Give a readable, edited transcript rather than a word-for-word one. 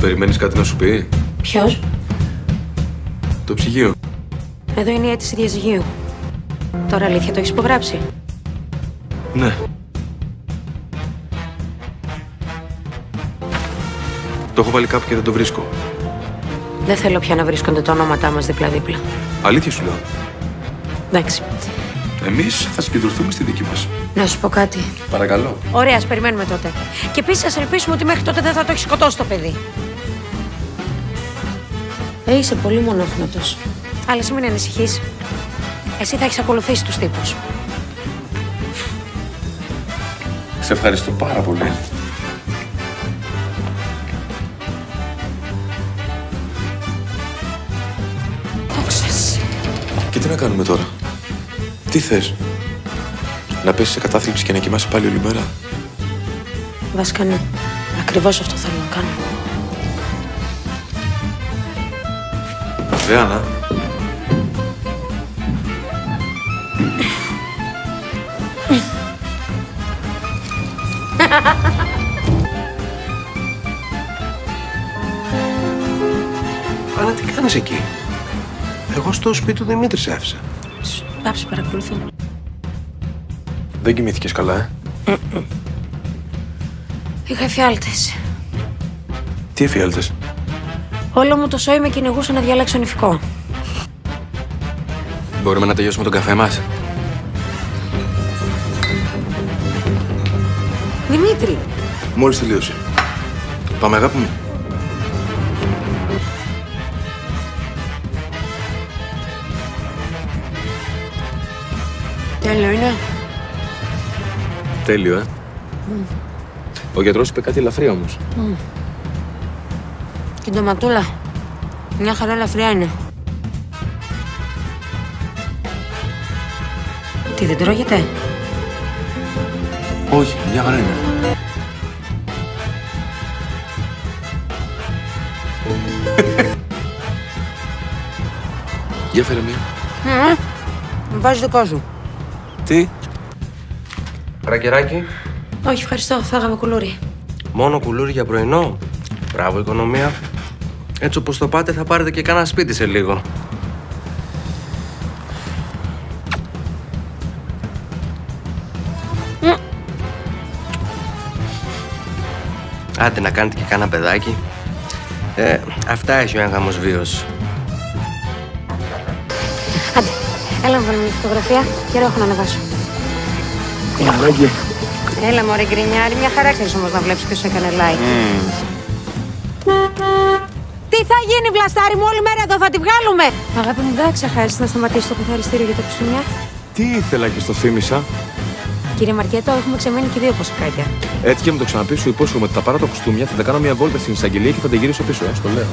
Περιμένεις κάτι να σου πει? Ποιος? Το ψυγείο. Εδώ είναι η αίτηση διαζυγίου. Τώρα αλήθεια το έχεις υπογράψει? Ναι. Το έχω βάλει κάπου και δεν το βρίσκω. Δεν θέλω πια να βρίσκονται τα ονόματά μας δίπλα-δίπλα. Αλήθεια σου λέω. Εντάξει. Εμείς θα συγκεντρωθούμε στη δική μας. Να σου πω κάτι. Παρακαλώ. Ωραία, ας περιμένουμε τότε. Και επίσης ας ελπίσουμε ότι μέχρι τότε δεν θα το έχει σκοτώσει το παιδί. Είσαι πολύ μονόχνοτος. Αλλά εσύ μην ανησυχείς. Εσύ θα έχεις ακολουθήσει τους τύπους. Σε ευχαριστώ πάρα πολύ. Δόξα. Και τι να κάνουμε τώρα? Τι θες? Να πέσεις σε κατάθλιψη και να κοιμάσαι πάλι όλη μέρα? Βασικά ναι. Ακριβώς αυτό θέλω να κάνω. Άννα. Άννα, τι κάνεις εκεί? Εγώ στο σπίτι του Δημήτρη σε άφησα. Πάψε, παρακολουθώ. Δεν κοιμήθηκες καλά, Είχα εφιάλτες. Τι εφιάλτες? Όλο μου το σόι με κυνηγούσε να διαλέξω νηφικό. Μπορούμε να τελειώσουμε τον καφέ μας? Δημήτρη! Μόλις τελείωσε. Πάμε, αγάπη μου. Τέλειο είναι. Τέλειο, Ο γιατρός είπε κάτι ελαφρύ όμως. Και το ματούλα. Μια χαρά ελαφριά είναι. Τι, δεν τρώγεται? Όχι, μια χαρά είναι. Για φέρε μία. Μου βάζεις δικό σου. Τι? Ρακεράκι, Όχι, ευχαριστώ. Φάγαμε κουλούρι. μόνο κουλούρι για πρωινό. Μπράβο, οικονομία. Έτσι όπως το πάτε θα πάρετε και κανένα σπίτι σε λίγο. Άντε να κάνετε και κάνα παιδάκι. Αυτά έχει ο έγγαμος βίος. Άντε, έλα να βάλουμε μια φωτογραφία και έχω να ανεβάσω. Ανάγκη. Έλα μωρέ γκρινιάρη, μια χαρά ξέρεις όμως να βλέπεις ποιος έκανε like. Τι θα γίνει βλαστάρι μου, όλη μέρα εδώ θα τη βγάλουμε. Αγάπη μου, δεν ξεχάσεις να σταματήσεις το καθαριστήριο για τα κουστούμια? Τι ήθελα και στο θύμισα. Κύριε Μαρκέτο, έχουμε ξεμένει και 2 ποσοκάκια. Έτσι και μου το ξαναπεί, σου υπόσχομαι ότι θα πάρω τα κουστούμια, θα τα κάνω μια βόλτα στην εισαγγελία και θα τα γυρίσω πίσω. Στο λέω.